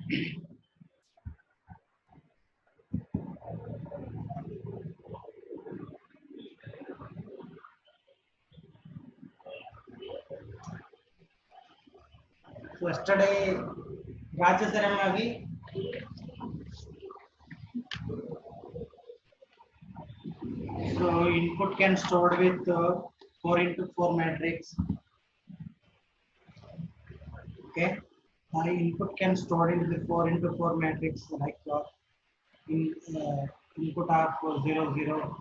So yesterday, batches are we. So input can stored with 4 into 4 matrix. Okay. Input can stored in the 4 into 4 matrix like in input of 0 0.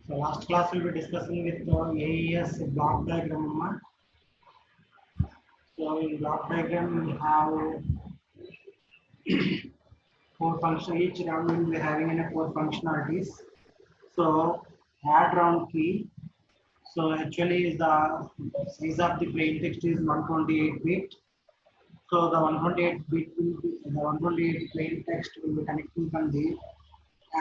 So last class we will be discussing with AES block diagram. So in block diagram we have 4 functions. Each round will be having 4 functionalities. So add round key. So actually is the size of the plain text is 128 bit. So the 128 bit will be the 128 plain text will be connecting from the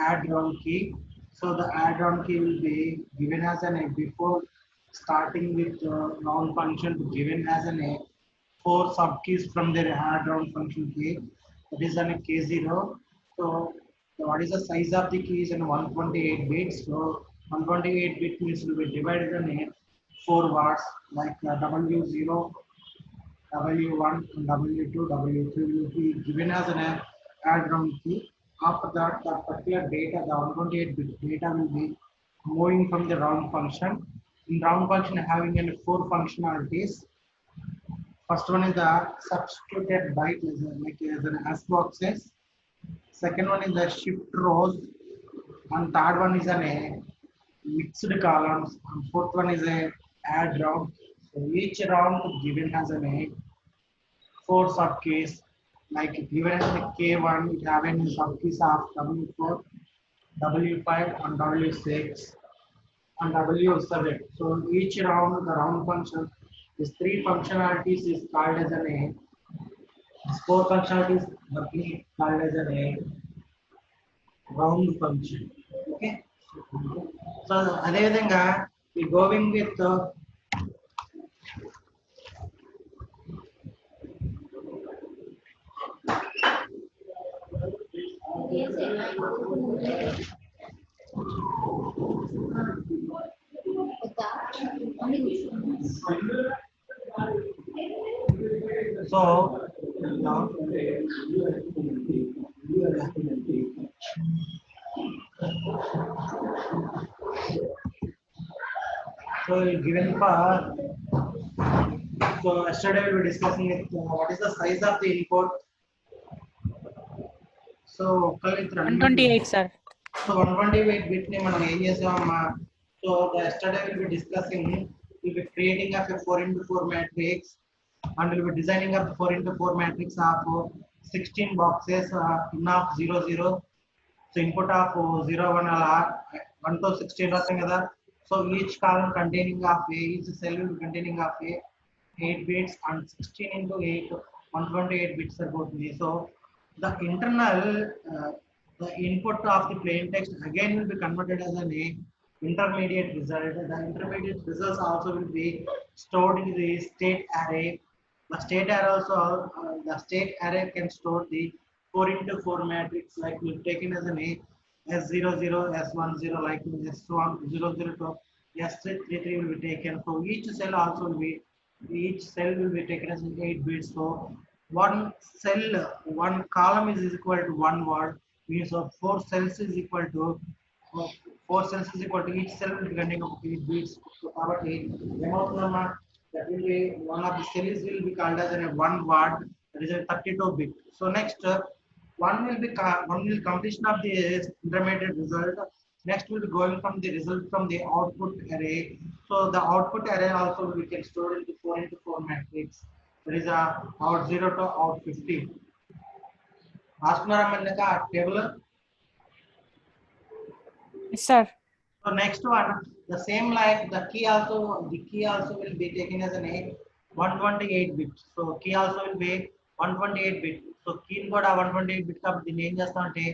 add round key. So the add round key will be given as an a before starting with round function given as an a 4 subkeys from the add round function key. That is an a k0. So what is the size of the key is in 128 bits. So 128 bit means will be divided in a 4 words like W0, W1, and W2, W3 will be given as an add round key. After that, the particular data, the 128 bit data will be moving from the round function. In round function having 4 functionalities. First one is the substituted byte like as an S boxes. Second one is the shift rows, and third one is an a mixed columns, and fourth one is a add round. So each round given as an a 4 subkeys. Like given as the K1, it having subkeys of W4, W5, and W6, and W7. So each round, the round function, these 3 functionalities is called as an a. These 4 functionalities are called as an a round function. Okay. So అదే విధంగా we going with so now so given for so yesterday we were discussing it, what is the size of the input. So 128 sir. So 128 bit ni మనం ఏం చేసామమ్మా. So yesterday we will be discussing, we will be creating of a 4 into 4 matrix, and we will be designing of 4 into 4 matrix of 16 boxes in of 0 0. So input of 0 1 అలా 1 to 16 వస్తాయి కదా. So each column containing of a, each cell will be containing of a 8 bits, and 16 into 8 128 bits సరిపోతుంది. So the internal the input of the plain text again will be converted as an intermediate result. The intermediate results also will be stored in the state array. The state array also the state array can store the 4 into 4 matrix like we've taken as an S00, S10, like S1 0 0 to S33 will be taken. So each cell also will be each cell will be taken as 8 bits. So one cell, one column is equal to one word. Means of 4 cells is equal to 4 cells is equal to each cell will be containing of 8 bits. So కాబట్టి ఏమవుతుందమ్మా, that will be one of the cells will be called as a one word, that is a 32 bit. So next one will completion of the intermediate result. Next will be going from the result from the output array. So the output array also we can store into 4 into 4 matrix. That is a out 0 to out 50. రాసుకున్నారా మన table? Yes, sir. So next one, the same like the key also will be taken as an 128 bit. So key also will be 128 bit. So key కూడా 128 bit కాబట్టి దీన్ని ఏం చేస్తాం అంటే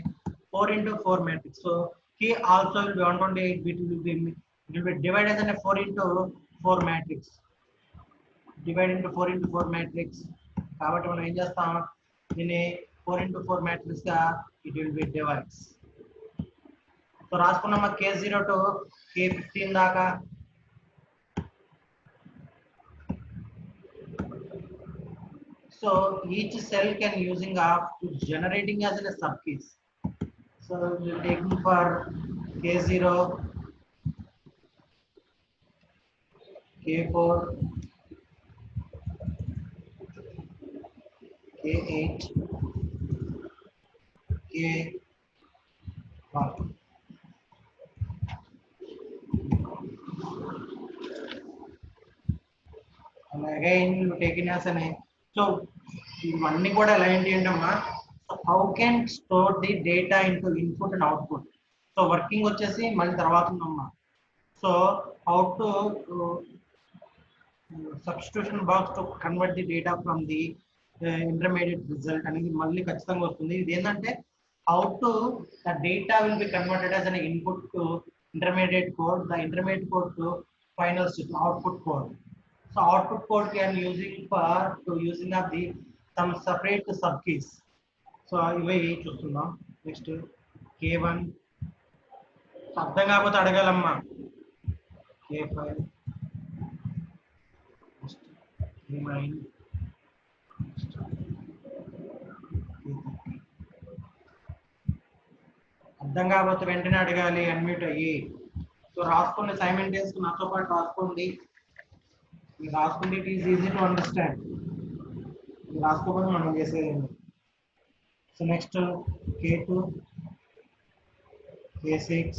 4 into 4 matrix. So key also will be 128 bit, it will be divided as a 4 into 4 matrix. Divide into 4 into 4 matrix. కాబట్టి మనం ఏం చేస్తాం, దీన్ని 4 into 4 matrix గా it will be divides. So రాసుకున్నామా K0 to K15 దాకా. So each cell can using up to generating as a sub keys. So we are taking for K0, K4, K8, K1. And again you taking as an so ఇవన్నీ కూడా ఎలా ఏంటి అంటమ్మా, how can store the data into input and output. So working వచ్చేసి మళ్ళీ తర్వాత ఉందమ్మా. So how to substitution box to convert the data from the intermediate result అనేది మళ్ళీ ఖచ్చితంగా వస్తుంది. ఇది ఏంటంటే how to the data will be converted as an input to intermediate code, the intermediate code to final output code. So output code can using for to using of the some separate sub keys. So ఇవే చూస్తున్నాం. Next K1 అర్థం కాకపోతే అడగాలమ్మా. K5 K9 అర్థం కాకపోతే వెంటనే అడగాలి, unmute అయ్యి. So రాసుకోండి, సైమల్టేనియస్ నాతో పాటు రాసుకోండి. మీరు రాసుకుంటే it is easy to understand. మీరు రాసుకోకపోతే మనం చేసేది. So next K2, K6,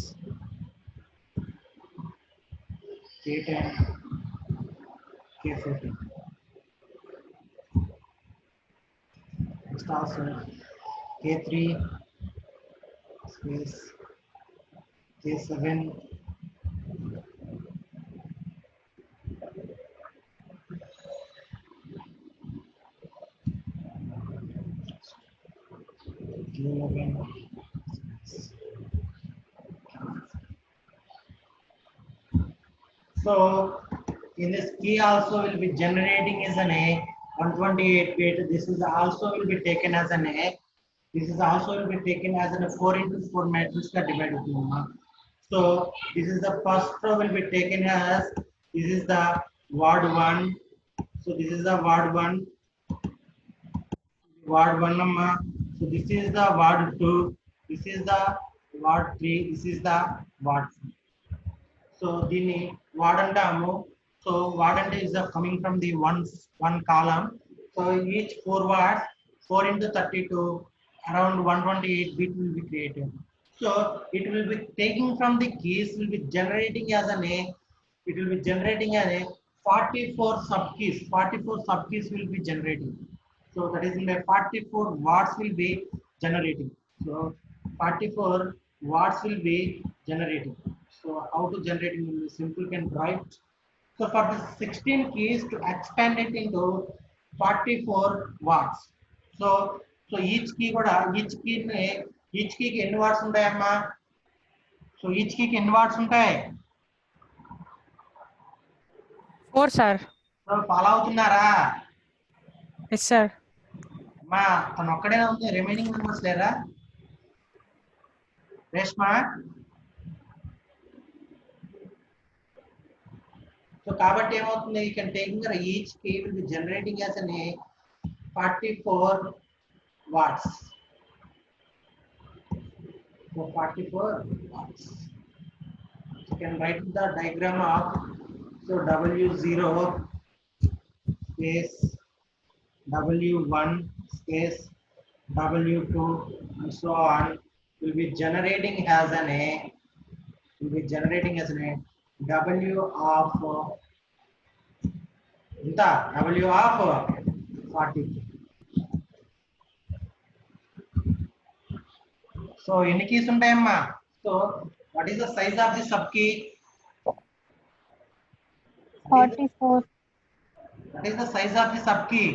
K10, K14. Next also K3 space K7, K11. So in this key also will be generating as an A 128 bit. This is also will be taken as an A. This is also will be taken as a 4 into 4 matrix ka divided. So this is the first row will be taken as, this is the word 1. So this is the word 1. Word 1 number. So this is the word 2. This is the word 3. This is the word 4. So దీన్ని ward అంటాము. So ward అంటే is coming from the one column. So each 4 words 4 into 32 around 128 bit will be created. So it will be taking from the keys, will be generating as an A. It will be generating as a 44 sub keys. 44 sub keys will be generating. So that is in the 44 words will be generating. So 44 words will be generating. So how to generate in simple can write. So for the 16 keys to expand it into 44 words. So each key kuda each key ki ఎన్ని words ఉంటాయమ్మా? So each key ki ఎన్ని words ఉంటాయి? 4, sir. So follow అవుతున్నారా? Yes, sir. అమ్మా తను ఒక్కడే ఉంది, remaining members లేరా? Reshma so కాబట్టి ఏమవుతుంది, you can taking each key will be generating as an 44 watts. So 44 watts. You can write the diagram of W0 space W1 space W2 and so on will be generating as an W of W of 40. So ఎన్ని keys ఉంటాయమ్మా? So what is the size of the sub key? 44. What is the size of the sub key?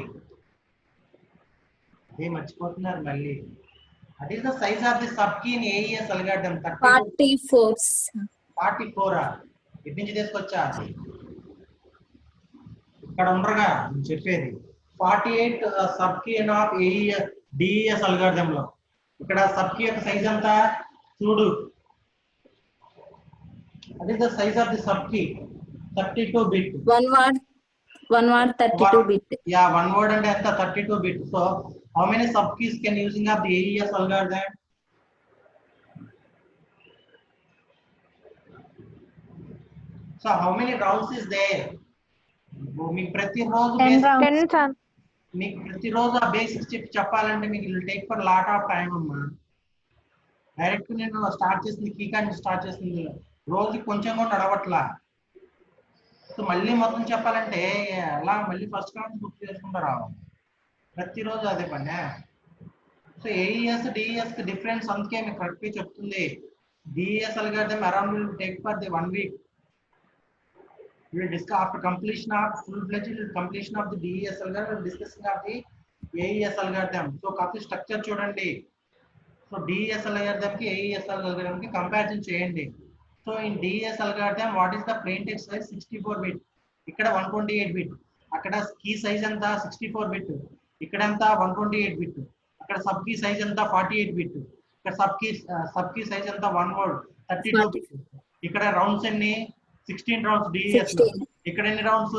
ఏ మర్చిపోతున్నారు మళ్ళీ. What is the size of the sub key in AES algorithm? 44. 44. ఎక్కడి నుంచి తీసుకొచ్చా? ఇక్కడ ఉండరుగా చెప్పేది. 48 sub key of AES DES algorithm లో. ఇక్కడ సబ్ కీ యొక్క సైజ్ ఎంత చూడు. What is the size of the sub key? 32 bit. One word 32 bit. Yeah, one word and ఎంత 32 bit. So how many sub keys can using of the AES algorithm? So how many rounds is there? మీకు ప్రతిరోజు 10 sir. మీకు ప్రతిరోజు ఆ basics చెప్పాలంటే మీకు it take for lot of time అమ్మా. Direct నేను స్టార్ట్ చేసింది కీకా నుంచి స్టార్ట్ చేసింది రోజు కొంచెం కూడా నడవట్లా. సో మళ్ళీ మొత్తం చెప్పాలంటే అలా మళ్ళీ ఫస్ట్ క్లాస్ బుక్ చేసుకుంటారా ప్రతిరోజు అదే పనే. సో AES DES కి డిఫరెన్స్ అందుకే మీకు కరెక్ట్గా చెప్తుంది. DES algorithm around will take for the 1 week. We will discuss after completion of full-fledged completion of the DES algorithm. We will discussing of the AES algorithm. So coffee structure చూడండి. So DES algorithm కి AES algorithm కి comparison చేయండి. So in DES algorithm what is the plain text size? 64 bit. ఇక్కడ 128 bit. అక్కడ key size ఎంత 64 bit. ఇక్కడ ఎంత 128 bit. అక్కడ సబ్ కీ సైజ్ ఎంత 48 bit. ఇక్కడ సబ్ కీ సైజ్ ఎంత 1 word 32 bit. ఇక్కడ రౌండ్స్ ఎన్ని 16 rounds DES. ఇక్కడ ఎన్ని rounds?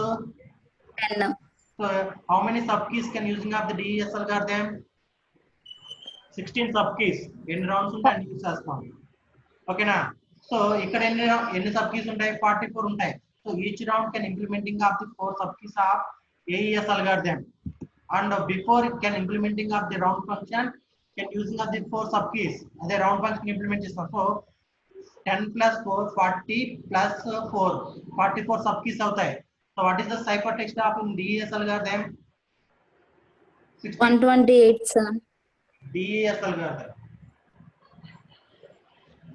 10. So how many sub keys can using of the DES algorithm? 16 sub keys. ఎన్ని rounds ఉంటాయి అన్ని యూస్ చేస్తాం. ఓకేనా? సో ఇక్కడ ఎన్ని sub keys ఉంటాయి? 44 ఉంటాయి. So each round can implementing of the 4 sub keys of AES algorithm. And before it can implementing of the round function can using of the 4 sub keys. అదే round function implement చేస్తాం. So 10 plus 4 40 plus 4 44 sub keys అవుతాయి. So what is the ciphertext of in DES algorithm? 128 sir. DES algorithm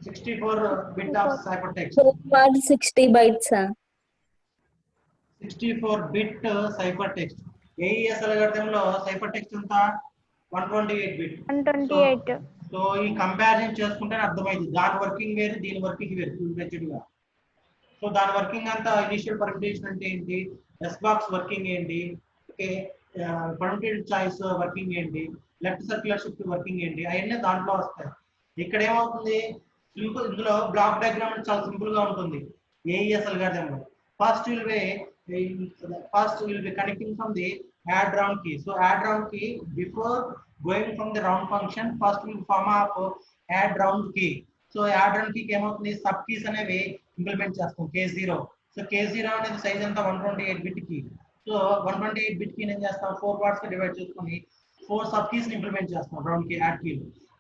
64 bit of ciphertext. 4 60 bytes sir. 64 bit ciphertext. AES algorithm లో ciphertext ఎంత 128 bit. 128. So ఈ comparison చేసుకుంటే అర్థమైంది. దాని working వేరు దీని working వేరు ఫుల్ ఫ్లెడ్జ్డ్ గా. సో దాని వర్కింగ్ అంతా ఇనిషియల్ పర్మిటేషన్ అంటే ఏంటి, ఎస్ బాక్స్ వర్కింగ్ ఏంటి, ఓకే పర్మిటెడ్ చాయిస్ వర్కింగ్ ఏంటి, లెఫ్ట్ సర్క్యులర్ షిఫ్ట్ వర్కింగ్ ఏంటి, అవన్నీ దాంట్లో వస్తాయి. ఇక్కడ ఏమవుతుంది సింపుల్, ఇందులో బ్లాక్ డయాగ్రామ్ చాలా సింపుల్ గా ఉంటుంది AES algorithm లో. First will be connecting from the add round key. So add round key before going from the round function first will form up add round key. So add round key ఏమవుతుంది sub keys అనేవి implement చేస్తాం K0. So K0 అనేది size ఎంత 128 bit కి. So 128 bit కి ఏం చేస్తాం 4 parts గా డివైడ్ చేసుకొని 4 సబ్ కీస్ ని ఇంప్లిమెంట్ చేస్తాం రౌండ్ కి add key.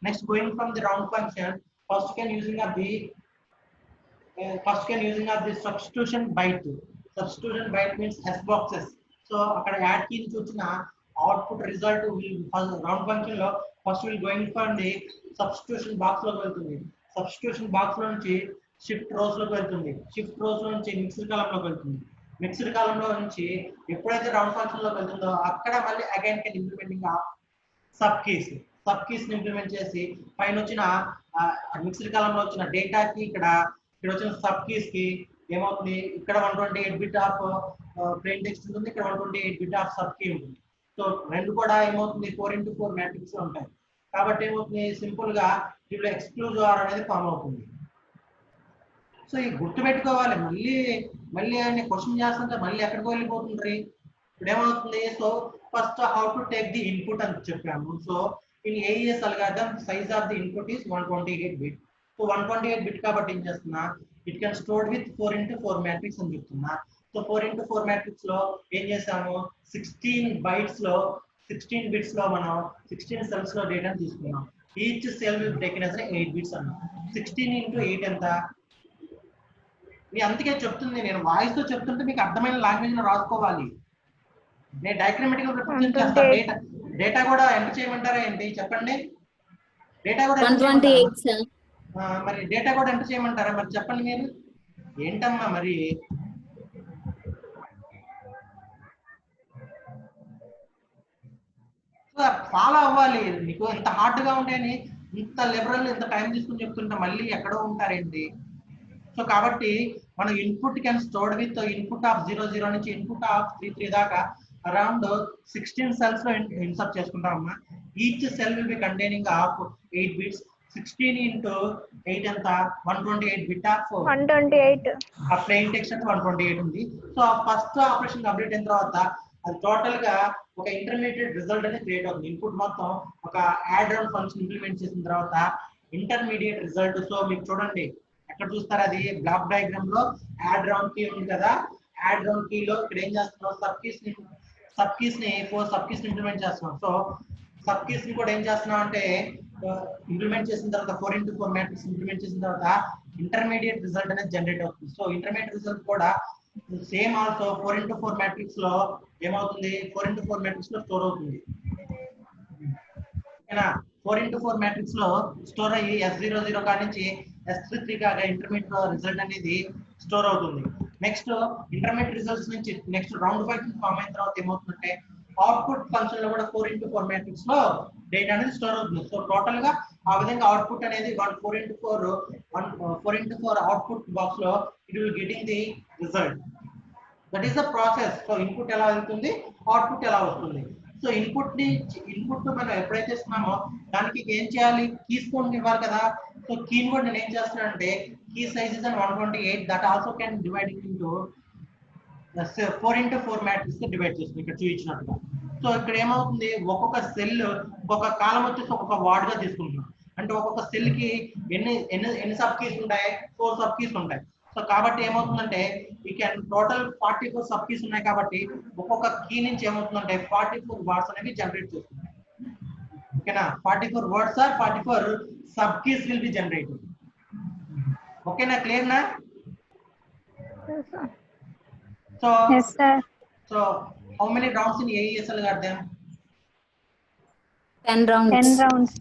Next going from the round function first can using of the substitution byte. Substitution byte means S boxes. So అక్కడ యాడ్ కీ నుంచి వచ్చిన output result will round function లో first will going from the substitution box లోకి వెళ్తుంది. Substitution box లో నుంచి shift rose లోకి వెళ్తుంది. షిఫ్ట్ రోస్ లో నుంచి మిక్స్డ్ కాలమ్ లోకి వెళ్తుంది. మిక్స్డ్ కాలమ్ లో నుంచి ఎప్పుడైతే రౌండ్ ఫంక్షన్ లోకి వెళ్తుందో అక్కడ మళ్ళీ again can implementing sub keys ని ఇంప్లిమెంట్ చేసి పైన వచ్చిన మిక్స్డ్ కాలమ్ లో వచ్చిన డేటాకి ఇక్కడ వచ్చిన సబ్ కీస్ కి ఏమవుతుంది, ఇక్కడ 128 బిట్ ఆఫ్ ప్లెయిన్ టెక్స్ట్ ఉంటుంది, ఇక్కడ 128 బిట్ ఆఫ్ సబ్ కీ ఉంటుంది. సో రెండు కూడా ఏమవుతుంది 4x4 మ్యాట్రిక్స్ ఉంటాయి. కాబట్టి ఏమవుతుంది సింపుల్ గా ఇప్పుడు ఎక్స్క్లూజివ్ ఆర్ అనేది ఫామ్ అవుతుంది. సో ఈ గుర్తుపెట్టుకోవాలి, మళ్ళీ మళ్ళీ ఆయన క్వశ్చన్ చేస్తుంటే మళ్ళీ ఎక్కడికి వెళ్ళిపోతుంది. ఇప్పుడు ఏమవుతుంది, so first how to take the input అని చెప్పాము. So in AES algorithm size of the input is 128 bit. So 128 bit కాబట్టి ఏం చేస్తున్నా, it can stored with 4x4 matrix అని చెప్తున్నా. సో 4x4 మ్యాట్రిక్స్ లో ఏం చేసాము, 16 బైట్స్ లో 16 బిట్స్ లో మనం 16 సెల్స్ లో డేటాను తీసుకున్నాం. Each cell will taken as 8 bits అన్నాం. 16 into 8 ఎంత? అందుకే చెప్తుంది, నేను వాయిస్ తో చెప్తుంటే మీకు అర్థమైన లాంగ్వేజ్ లో రాసుకోవాలి. నేను డయాగ్రమాటికల్ రిప్రజెంట్ చేస్తాను. డేటా కూడా ఎంత చేయమంటారా ఏంటి చెప్పండి. డేటా కూడా 128 sir. మరి డేటా కూడా ఎంత చేయమంటారా మరి చెప్పండి మీరు. ఏంటమ్మా మరి ఫాలో అవ్వాలి. నీకు ఎంత హార్డ్ గా ఉంటాయని ఇంత లిబరల్ ఇంత టైం తీసుకుని చెప్తుంటే మళ్ళీ ఎక్కడో ఉంటారేంటి. సో కాబట్టి మనం input can stored with input of 00 నుంచి ఇన్పుట్ ఆఫ్ 33 దాకా అరౌండ్ 16 సెల్స్ లో ఇన్సర్ట్ చేసుకుంటాం అమ్మా. Each cell will be containing of 8 bits. 16 into 8 ఎంత? 128 బిట్ ఆఫ్ 128. ఆ ప్లెయిన్ టెక్స్ట్ అంటే 128 ఉంది. సో ఫస్ట్ ఆపరేషన్ కంప్లీట్ అయిన తర్వాత అది టోటల్ గా ఒక ఇంటర్మీడియట్ రిజల్ట్ అనేది క్రియేట్ అవుతుంది. ఇన్పుట్ మొత్తం ఒక యాడ్ రౌండ్ ఫంక్షన్ ఇంప్లిమెంట్ చేసిన తర్వాత ఇంటర్మీడియట్ రిజల్ట్. సో మీకు చూడండి ఎక్కడ చూస్తారా, అది బ్లాక్ డయాగ్రామ్ లో యాడ్ రౌండ్ కీ ఉంది కదా. యాడ్ రౌండ్ కీ లో ఇక్కడ ఏం చేస్తున్నాం, సబ్ కీస్ ని 4 సబ్ కీస్ ని ఇంప్లిమెంట్ చేస్తున్నాం. సో సబ్ కీస్ ని కూడా ఏం చేస్తున్నాం అంటే ఇంప్లిమెంట్ చేసిన తర్వాత 4x4 మ్యాట్రిక్స్ ఇంప్లిమెంట్ చేసిన తర్వాత ఇంటర్మీడియట్ రిజల్ట్ అనేది జనరేట్ అవుతుంది. సో ఇంటర్మీడియట్ రిజల్ట్ కూడా సేమ్ ఆల్సో 4x4 మ్యాట్రిక్స్ లో ఏమవుతుంది, 4x4 మ్యాట్రిక్స్ లో స్టోర్ అవుతుంది. ఓకేనా, 4x4 మ్యాట్రిక్స్ లో స్టోర్ అయ్యి S00 కాడి నుంచి S33 కాగా ఇంటర్మీడియట్ రిజల్ట్ అనేది స్టోర్ అవుతుంది. నెక్స్ట్ ఇంటర్మీడియట్ రిజల్ట్స్ నుంచి నెక్స్ట్ రౌండ్ ఫంక్షన్ ఫామ్ అయిన తర్వాత ఏమవుతుందంటే అవుట్పుట్ ఫంక్షన్ లో కూడా 4x4 మ్యాట్రిక్స్ లో డేటా అనేది స్టోర్ అవుతుంది. సో టోటల్ గా ఆ విధంగా అవుట్పుట్ అనేది 4x4 అవుట్పుట్ బాక్స్ లో it will getting the result. That is the process. So input ఎలా వెళ్తుంది, అవుట్పుట్ ఎలా వస్తుంది. సో ఇన్పుట్ మనం ఎప్పుడైతే ఇస్తున్నామో దానికి ఏం చేయాలి, కీస్ కోడ్ ఇవ్వాలి కదా. సో కీని కూడా నేను ఏం చేస్తున్నానంటే key size is 128 that also can dividing into 4x4 matrix కి డివైడ్ చేస్తుంది ఇక్కడ చూపించినట్టుగా. సో ఇక్కడ ఏమవుతుంది, ఒక్కొక్క సెల్ ఒక్కొక్క కాలం వచ్చేసి ఒక్కొక్క వార్డ్ గా తీసుకుంటున్నాం. అంటే ఒక్కొక్క సెల్ కి ఎన్ని సబ్ కీస్ ఉంటాయి, 4 సబ్ కీస్ ఉంటాయి. సో కాబట్టి ఏమవుతుందంటే ఈ క్యాన్ టోటల్ 44 సబ్ కీస్ ఉన్నాయి కాబట్టి ఒక్కొక్క కీ నుంచి ఏమవుతుందంటే 44 వర్డ్స్ అనేవి జనరేట్ చేస్తుంది. ఓకేనా, 44 words or 44 sub keys will be generated. ఓకేనా, క్లియర్ నా? So Yes sir. So how many rounds in AES algorithm? 10 rounds. 10 rounds.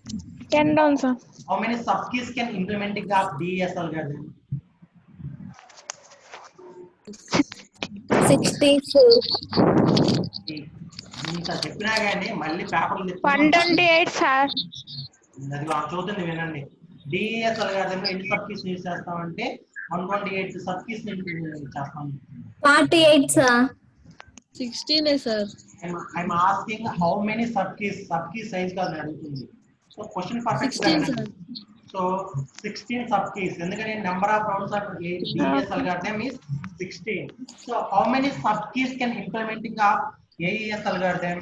10 rounds sir. How many sub keys can implementing of DES algorithm? 64. ఇంత చెప్పినా కానీ మళ్ళీ పేపర్లు 128 sir. అది చదువుతుంది వినండి. DES algorithm లో ఎన్ని సబ్ కీస్ యూజ్ చేస్తామంటే 128 సబ్ కీస్ చేస్తాం. 48 sir. 16 sir. I'm asking how many sub key size గా అడుగుతుంది. So question perfect 16 sir. So 16 sub keys. ఎందుకంటే number of rounds of DES algorithm is 16. So how many sub keys can implementing of AES algorithm?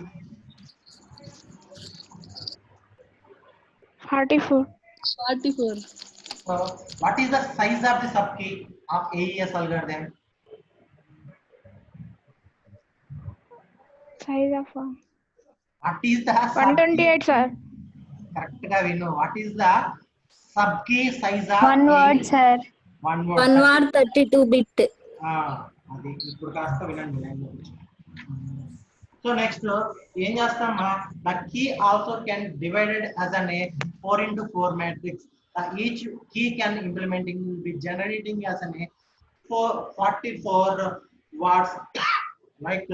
44. 44. So what is the size of the sub key of AES algorithm? Size of What is the 128 sir. Correct గా విను. What is the sub key size of 1 word AES? sir. One 1 word 32 bit. అది ఇప్పుడు కాస్త వినండి. So next ఏం చేస్తామా, the key also can divided as an 4x4 matrix. Each key can implementing be generating as an 44 words like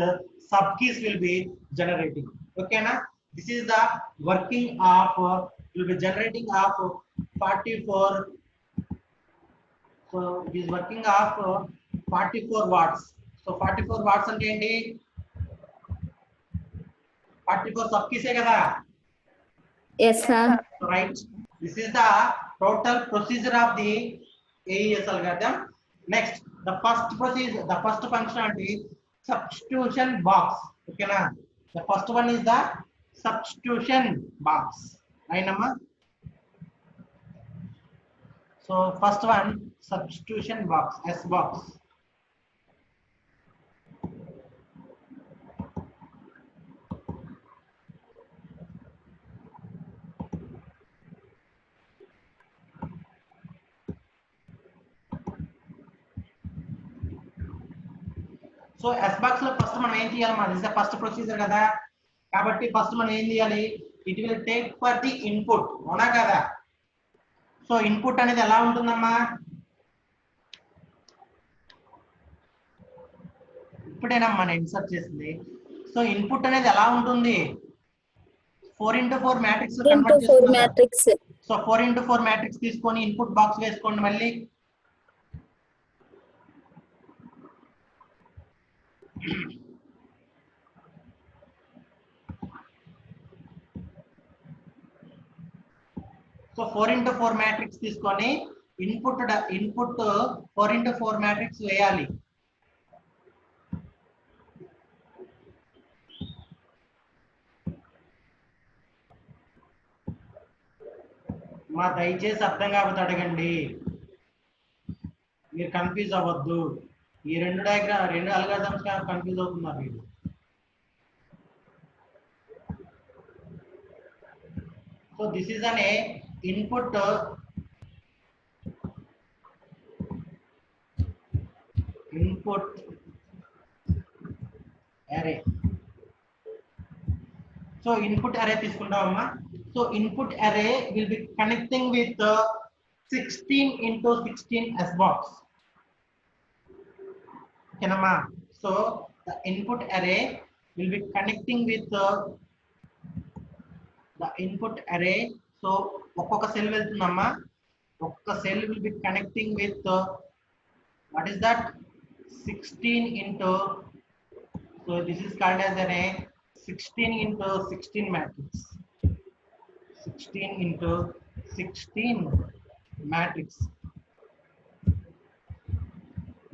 sub keys will be generating. Okay na, this is the working of will be generating of 44. So it is working of 44 words. So 44 words అంటే ఏంటి, 44 sub keys ఏ కదా. Yes sir. Right, this is the total procedure of the AES algorithm. Next the first procedure, the first functionality, substitution box. Okay na? The first one is the substitution box. Right, Amma? So first one, substitution box, S box. So S box లో ఫస్ట్ మనం ఏం చేయాలి? మన this first procedure కదా, కాబట్టి first మనం ఏం చేయాలి? It will take for the input, అవునా కదా? సో ఇన్పుట్ అనేది ఎలా ఉంటుందమ్మా? ఇప్పుడేనమ్మా నేను ఇన్సర్ట్ చేసింది. సో ఇన్పుట్ అనేది ఎలా ఉంటుంది? 4x4 మ్యాట్రిక్స్ కన్వర్ట్ 4 చేస్తున్నాం. మ్యాట్రిక్స్. సో 4x4 మ్యాట్రిక్స్ తీసుకొని ఇన్పుట్ బాక్స్ వేసుకోండి మళ్ళీ. సో 4x4 మ్యాట్రిక్స్ తీసుకొని ఇన్పుట్ 4x4 మ్యాట్రిక్స్ వేయాలి. మా దయచేసి అర్థం కాకపోతే అడగండి, మీరు కన్ఫ్యూజ్ అవ్వద్దు. ఈ రెండు అల్గారిథమ్స్ కన్ఫ్యూజ్ అవుతున్నారు మీరు. So this is an input అరే. సో ఇన్పుట్ అరే తీసుకుంటామమ్మా. So input array will be connecting with 16x16 S box. ఓకేనమ్మా? So the input array will be connecting with the input అరే. సో ఒక్కొక్క సెల్ వెళ్తుందమ్మా. ఒక్కొక్క cell will be connecting with what is that 16 into, so this is called as an 16x16 matrix. 16x16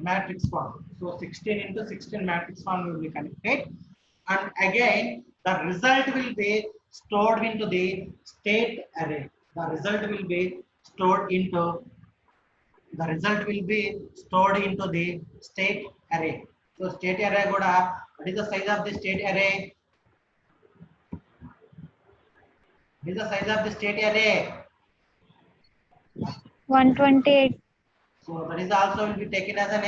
matrix form. So 16x16 matrix form will be connected, and again the result will be stored into the state array. The result will be stored into the state array. So state array kuda, what is the size of the state array? What is the size of the state array? 128. So that is also will be taken as an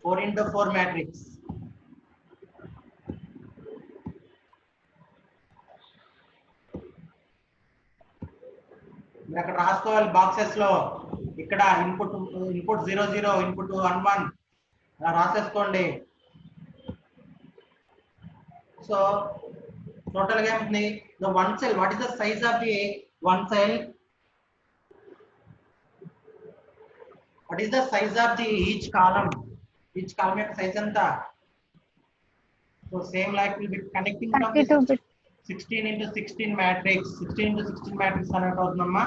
4x4 matrix. మీరు అక్కడ రాసుకోవాలి boxes లో. ఇక్కడ input 00, input 11 అలా రాసేసుకోండి. So total గా ఏముంది? the one cell, what is the size of the one cell? What is the size of the each column యొక్క size ఎంత? So same like will be connecting from 32 bit. 16x16 matrix. 16x16 matrix connect అవుతుందమ్మా.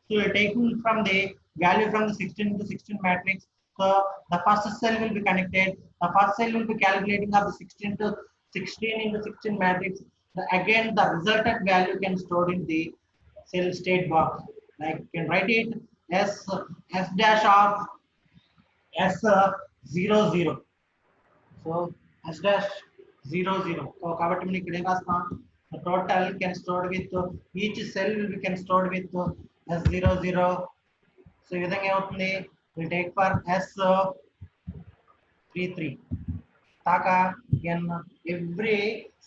So you are taking from the value from the 16x16 matrix. So the first cell will be connected. The first cell will be calculating of the 16x16 matrix. Again the resultant value can stored in the cell state box. Like you can write it as S dash of S00. So S dash 00. So కాబట్టి మనం ఇక్కడ ఏం రాస్తాం? The total can stored with each cell will be can stored with S00. So ఈ విధంగా ఏమవుతుంది? We take for S33. Taka again every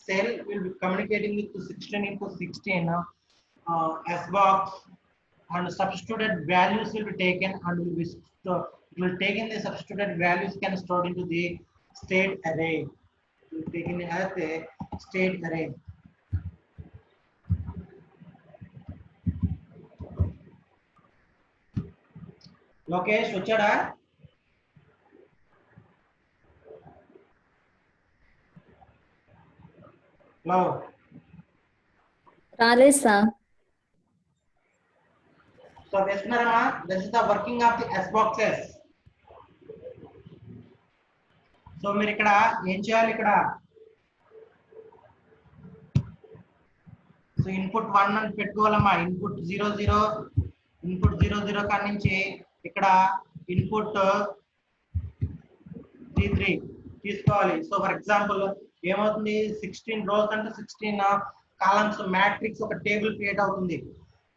cell will be communicating with 16x16 S box, and substituted values will be taken and will be it will take in the substituted values can stored into the state array. It will take in as a state array. Lokesh వచ్చాడా? Hello రాలేదు sir. So వేస్తున్నారమ్మా, this is the working of the S boxes. సో మీరు ఇక్కడ ఏం చేయాలి, ఇక్కడ so input 1 అని పెట్టుకోవాలమ్మా. ఇన్పుట్ 0 0 ఇన్పుట్ 0 0 కాడి నుంచి ఇక్కడ ఇన్పుట్ 3 3 తీసుకోవాలి. సో ఫర్ ఎగ్జాంపుల్ ఏమవుతుంది, 16 రోస్ అంటే 16 కాలమ్స్ మ్యాట్రిక్స్ ఒక టేబుల్ క్రియేట్ అవుతుంది.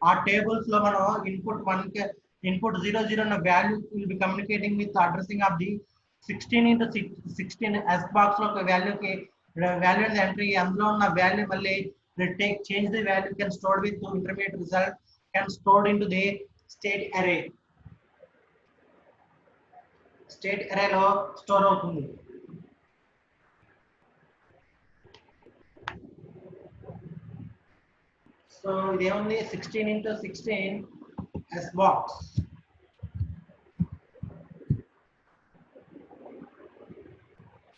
ఆ టేబుల్స్ లో మనం ఇన్పుట్ 1 కి ఇన్పుట్ 0 0 అన్న value will be communicating with addressing of the 16 into 16 S box లో ఒక వాల్యూకి వాల్యూ ఎంట్రీ, అందులో ఉన్న వాల్యూ మళ్ళీ change the value can stored with the intermediate result can stored into the state array. State array లో store అవుతుంది. So ఇది ఏముంది, 16 into 16 S box.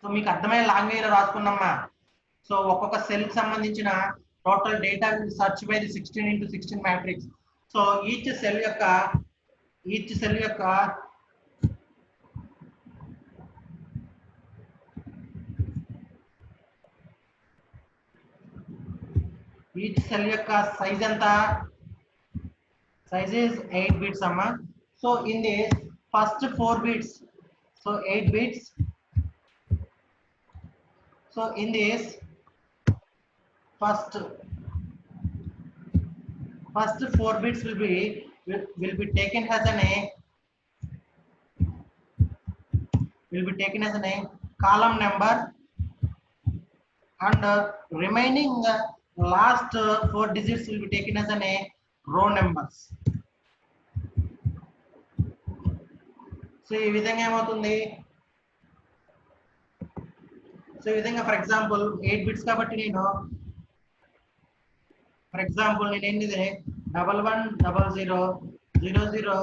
So మీకు అర్థమయ్యే లాంగ్వేజ్ లో రాసుకున్నామా. సో ఒక్కొక్క సెల్ కి సంబంధించిన total data will search by the 16 into 16 matrix. So each cell యొక్క ఈచ్ సెల్ యొక్క సైజ్ ఎంత, సైజ్ ఇస్ 8 bits అమ్మా. So in this first 4 bits, so 8 bits. So in this first 4 bits will be taken as a column number, and remaining last 4 digits will be taken as a row numbers. So ఈ విధంగా ఏమవుతుంది, so ఈ విధంగా for example 8 bits కాబట్టి నేను for example నేను ఏంటిది 11 00 00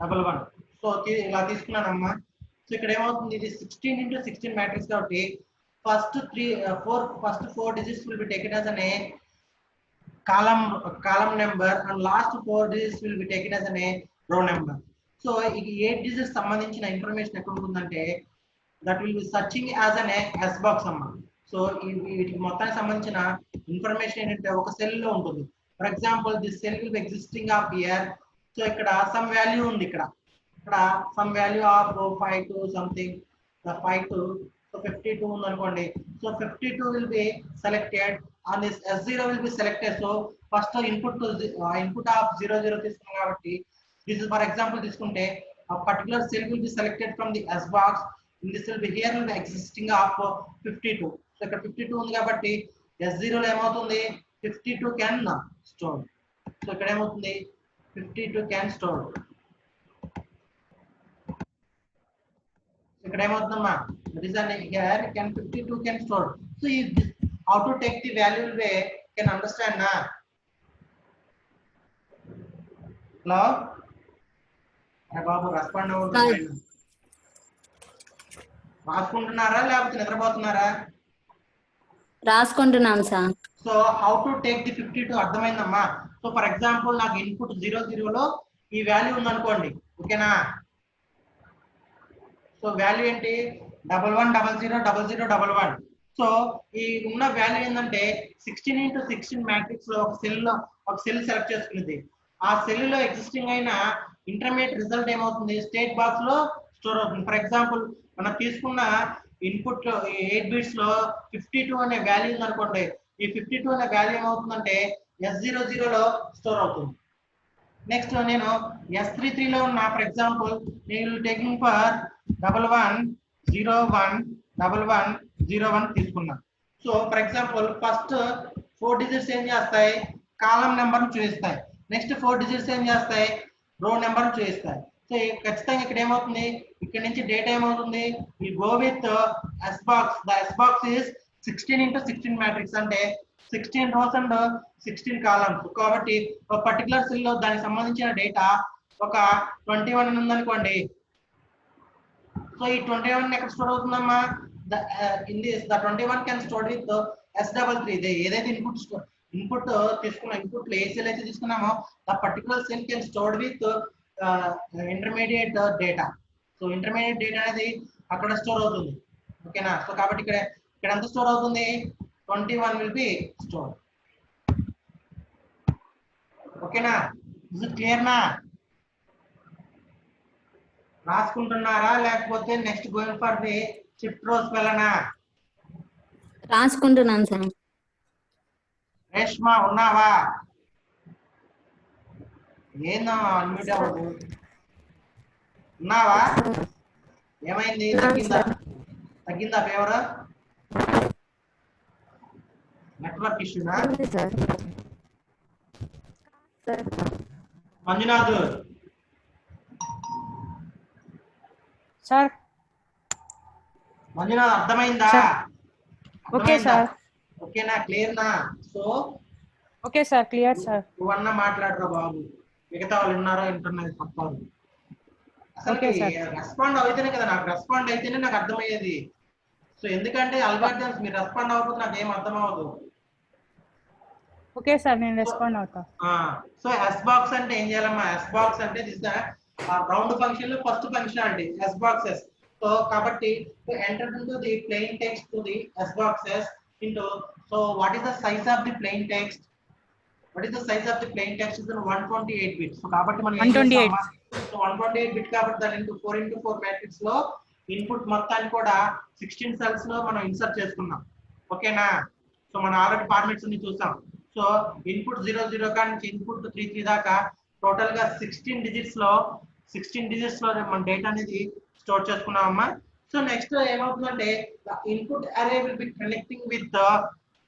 11 so ఇలా తీసుకున్నానమ్మా. సో ఇక్కడ ఏమవుతుంది, ఇది 16 into 16 మ్యాట్రిక్స్ కాబట్టి first 4 digits will be taken as a column number and last 4 digits will be taken as a row number. So ఈ 8 digits సంబంధించిన ఇన్ఫర్మేషన్ ఎక్కడ ఉంటుందంటే that will be searching as an S box అమ్మా. So వీటికి మొత్తానికి సంబంధించిన information ఏంటంటే ఒక సెల్ లో ఉంటుంది. For example this cell will be existing of here. So ఇక్కడ సమ్ వాల్యూ ఉంది, ఇక్కడ some value of 52 something 52, so 52 ఉంది అనుకోండి. So 52 will be selected on this S0 will be selected. So first input of 0 0 తీసుకున్నాం కాబట్టి this is for example తీసుకుంటే a particular cell will be selected from the S box. In this will be here will be existing of 52. So ఇక్కడ 52 ఉంది కాబట్టి S0 లో ఏమవుతుంది, 52 can store. So ఇక్కడ ఏమవుతుంది, 52 can store. ఇక్కడ ఏమవుతుందమ్మా, that is here can 52 can store. So if how to take the value will be can understand na. Hello, అరే బాబు respond అవుతుంది, రాసుకుంటున్నారా లేకపోతే నిద్రపోతున్నారా? రాసుకుంటున్నాం sir. So how to take the 52 అర్థమైందమ్మా. సో ఫర్ ఎగ్జాంపుల్ నాకు input 0 0 లో ఈ వాల్యూ ఉంది అనుకోండి, ఓకేనా. సో వాల్యూ ఏంటి, 11 00 00 11. సో ఈ ఉన్న వాల్యూ ఏంటంటే 16 into 16 మ్యాట్రిక్స్ లో ఒక సెల్ సెలెక్ట్ చేసుకునేది. ఆ సెల్ లో ఎగ్జిస్టింగ్ అయిన ఇంటర్మీడియట్ రిజల్ట్ ఏమవుతుంది, స్టేట్ బాక్స్ లో స్టోర్ అవుతుంది. ఫర్ ఎగ్జాంపుల్ మనం తీసుకున్న ఇన్పుట్ 8 bits లో 52 అనే వాల్యూ ఉంది అనుకోండి. ఈ 52 అనే వాల్యూ ఏమవుతుందంటే S00 లో స్టోర్ అవుతుంది. నెక్స్ట్ నేను S33 లో ఉన్న ఫర్ ఎగ్జాంపుల్ నేను టేకింగ్ ఫర్ 11 01 11 01 తీసుకున్నా. So for example first 4 digits ఏం చేస్తాయి, కాలం నెంబర్ చూపిస్తాయి. నెక్స్ట్ 4 digits ఏం చేస్తాయి, రో నెంబర్ చూపిస్తాయి. సో ఖచ్చితంగా ఇక్కడ ఏమవుతుంది, ఇక్కడ నుంచి డేటా ఏమవుతుంది, ఈ go with S box. The S box is 16 into 16 matrix అంటే 16 rows and 16 columns. కాబట్టి ఒక పర్టికులర్ సెల్ లో దానికి సంబంధించిన డేటా ఒక 21 ఉందనుకోండి. సో ఈ 21 ఎక్కడ స్టోర్ అవుతుందమ్మా, the 21 can store with S33. ఏదైతే ఇన్పుట్ ఇన్పుట్ తీసుకున్న ఇన్పుట్ లో ఏ సెల్ అయితే తీసుకున్నామో the particular cell can stored with intermediate data. So intermediate data అనేది అక్కడ స్టోర్ అవుతుంది. ఓకేనా? సో కాబట్టి ఇక్కడ ఎంత స్టోర్ అవుతుంది? 21 విల్ బి స్టోర్. ఓకేనా? ఇది క్లియర్నా? రాసుకుంటున్నారా లేకపోతే next going for the shift rows వెళ్ళనా? రాసుకుంటున్నాను సార్. రేష్మా ఉన్నావా? ఏందా అన్మ్యూట్ అవ్వదు? ఉన్నావా? ఏమైంది? తగ్గిందా ఫేవర్? నెట్వర్క్ ఇష్యూనా? మంజునాథ్ సార్. మంజునాథ్ అర్థమైందా? Okay sir. ఓకేనా? క్లియర్నా? So okay sir, clear sir. నువ్వన్నా మాట్లాడరా బాబు, మిగతా వాళ్ళు విన్నారో ఇంటర్నెట్ తప్పదు. అసలు రెస్పాండ్ అయితేనే కదా, నాకు రెస్పాండ్ అయితేనే నాకు అర్థమయ్యేది. సో ఎందుకంటే అల్గారిథమ్స్ మీరు రెస్పాండ్ అవ్వకపోతే నాకు ఏం అర్థం అవ్వదు. ఓకే సార్, నేను రెస్పాండ్ అవుతా. సో ఎస్ బాక్స్ అంటే ఏం చేయాలమ్మా? ఎస్ బాక్స్ అంటే దిస్ ద రౌండ్ ఫంక్షన్ లో first functionality S boxes. So కాబట్టి enter into the plain text to the S boxes into. So what is the size of the plain text? What is the size of the plain text? Is 128 bits. So కాబట్టి మనం 128. So 128 bit కాబట్టి దాని into 4x4 matrix లో input మొత్తాన్ని కూడా 16 cells లో మనం insert చేసుకున్నాం. ఓకేనా? సో మనం ఆల్రెడీ ఫార్మాట్స్ అన్ని చూసాం. సో ఇన్పుట్ 00 కా నుంచి ఇన్పుట్ 33 దాకా టోటల్ గా 16 డిజిట్స్ లో మన డేటా అనేది స్టోర్ చేసుకున్నామమ్మా. సో నెక్స్ట్ ఏమవుతుందంటే input array will be connecting with the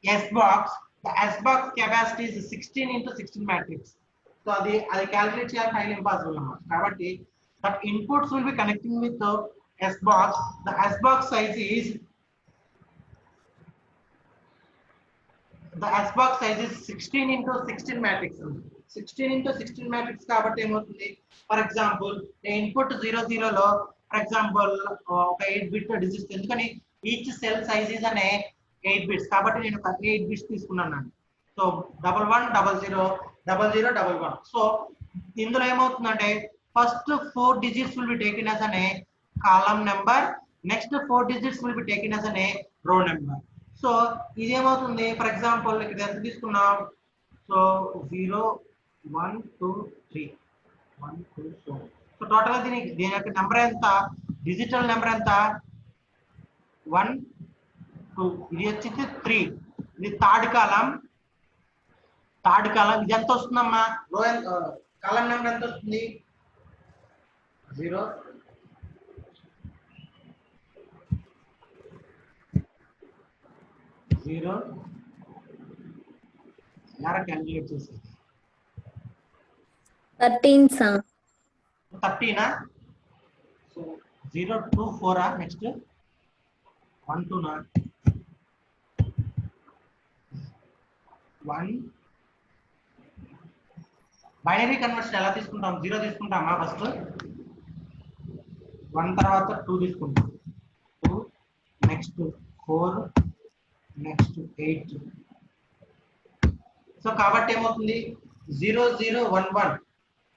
S box. The S box capacity is 16 into 16 matrix. So అది calculate చేయాలి, highly impossible అన్నమాట. కాబట్టి that inputs will be connecting with the S box. The S box size is 16 into 16 matrix. 16 into 16 matrix కాబట్టి ఏమవుతుంది? For example input 00 లో for example ఒక 8 bit digits, ఎందుకని each cell size is అనే 8 bits కాబట్టి నేను 8 బిట్స్ తీసుకున్నాను. So 11000011. So ఇందులో ఏమవుతుందంటే first 4 digits will be taken as అనే column number, next 4 digits will be taken as అనే రో నెంబర్. సో ఇదేమవుతుంది? ఫర్ ఎగ్జాంపుల్ ఇక్కడ ఎంత తీసుకున్నాం? సో 0 1 2 3 1 2 4. సో టోటల్ దీని యొక్క నెంబర్ ఎంత? డిజిటల్ నెంబర్ ఎంత? 1 2. ఇది వచ్చేసి 3. ఇది థర్డ్ కాలం. ఇది ఎంత వస్తుందమ్మా? రో కాలం నెంబర్ ఎంత వస్తుంది? 0 0 ఎలా క్యాలిక్యులేట్ చేసేది? 13 sir. 13 so 0 2 4 next 1 2 1. Binary conversion ఎలా తీసుకుంటాం? 0 తీసుకుంటామా? ఫస్ట్ 1 తర్వాత 2 తీసుకుంటాం, 2 నెక్స్ట్ 4 నెక్స్ట్ 8. సో కాబట్టి ఏమవుతుంది? 0 0 1 1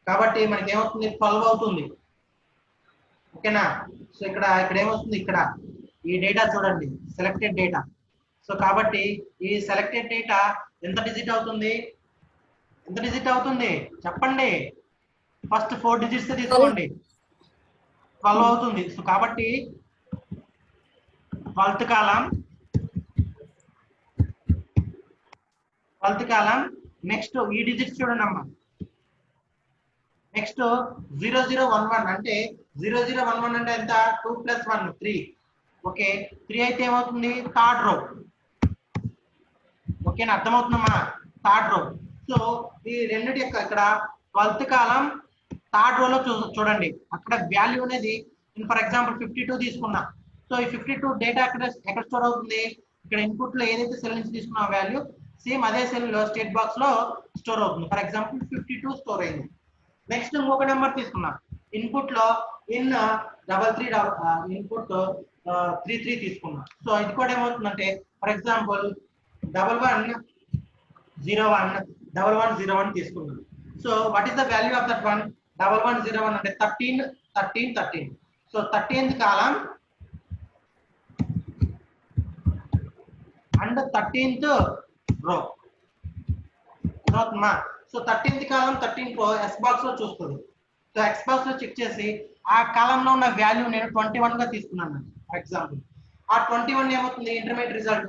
కాబట్టి మనకి ఏమవుతుంది? 12 అవుతుంది. ఓకేనా? సో ఇక్కడ ఏమవుతుంది? ఇక్కడ ఈ డేటా చూడండి, సెలెక్టెడ్ డేటా. సో కాబట్టి ఈ సెలెక్టెడ్ డేటా ఎంత డిజిట్ అవుతుంది? చెప్పండి. ఫస్ట్ 4 డిజిట్స్ తీసుకోండి, 12 అవుతుంది. సో కాబట్టి 12th కాలం నెక్స్ట్ ఈ డిజిట్స్ చూడండి అమ్మా. నెక్స్ట్ 0 0 1 1 అంటే 0 0 1 1 అంటే ఎంత? 2 + 1 3. ఓకే, 3 అయితే ఏమవుతుంది? Third row. ఓకేనా? అర్థమవుతుందమ్మా? Third row. సో ఈ రెండిటి యొక్క ఇక్కడ 12th కాలం థర్డ్ రోలో చూడండి, అక్కడ వాల్యూ అనేది ఫర్ ఎగ్జాంపుల్ 52 తీసుకున్నా. సో ఈ 52 డేటా ఎక్కడ స్టోర్ అవుతుంది? ఇక్కడ ఇన్పుట్ లో ఏదైతే సెల్ నుంచి తీసుకున్న వాల్యూ సేమ్ అదే సెల్ లో స్టేట్ బాక్స్ లో స్టోర్ అవుతుంది. ఫర్ ఎగ్జాంపుల్ 52 స్టోర్ అయింది. నెక్స్ట్ ఇంకొక నెంబర్ తీసుకున్నా, ఇన్పుట్ లో ఇన్ 33 ఇన్పుట్ 33 తీసుకున్నా. సో ఇది కూడా ఏమవుతుందంటే ఫర్ ఎగ్జాంపుల్ 11 1101 తీసుకున్నాం. So what is the value of that one? 1101 అంటే 13. So 13th column and 13th రో. సో 13th కాలం 13th రో ఎస్ బాక్స్ లో చూస్తుంది. సో ఎక్స్ బాక్స్ లో చెక్ చేసి ఆ కాలంలో ఉన్న వాల్యూ నేను 21 గా తీసుకున్నాను ఫర్ ఎగ్జాంపుల్. ఆ 21 ఏమవుతుంది? Intermediate result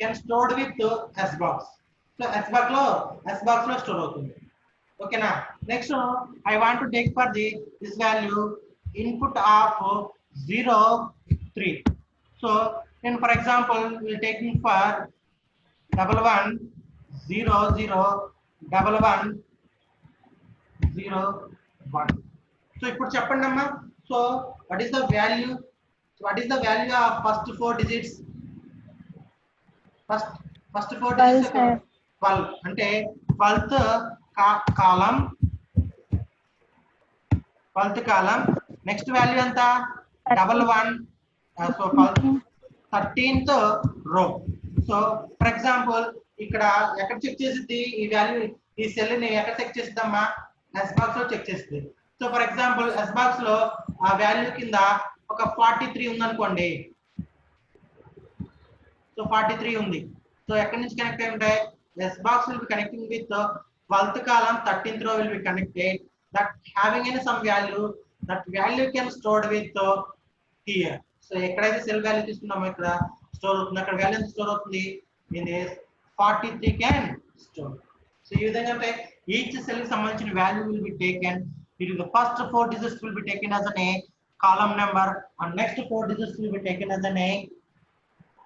can stored with S box. So S box లో స్టోర్ అవుతుంది. ఓకేనా? Next I want to take for this value input of 03. So నేను for example taking for 11001101. So ఇప్పుడు చెప్పండి అమ్మా. So what is the value of first 4 digits? First 4 digits 12 అంటే 12th కాలం. Next value ఎంత? 11. So 13th రో. So for example ఇక్కడ ఎక్కడ check చేసిద్ది ఈ వాల్యూ? ఈ సెల్ ని ఎక్కడ చెక్ చేసిద్దమ్మా? ఎస్ బాక్స్ లో చెక్ చేస్తుంది. So for example S box లో ఆ వాల్యూ కింద ఒక 43 ఉందనుకోండి. సో 43 ఉంది. సో ఎక్కడి నుంచి కనెక్ట్ అయి ఉంటాయి? S box will be connecting with 12th column, 13th row will be connected. That having any some value, that value can stored with here. So ఎక్కడైతే సెల్ వాల్యూ తీసుకున్నామో ఇక్కడ స్టోర్ అవుతుంది. అక్కడ వాల్యూ ఎంత స్టోర్ అవుతుంది? in this 43 can store. So ఈ విధంగా అంటే each cell కి సంబంధించిన value will be taken. It is the first 4 digits will be taken as a column number, and next 4 digits will be taken as a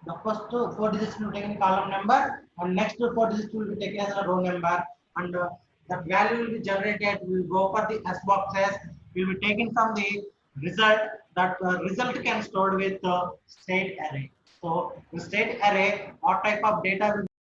the first 4 digits will be taken column number, and next 4 digits will be taken as a row number, and the value will be generated. We will go for the S boxes. Will be taken from the result. That result can stored with state array. So the state array, what type of data will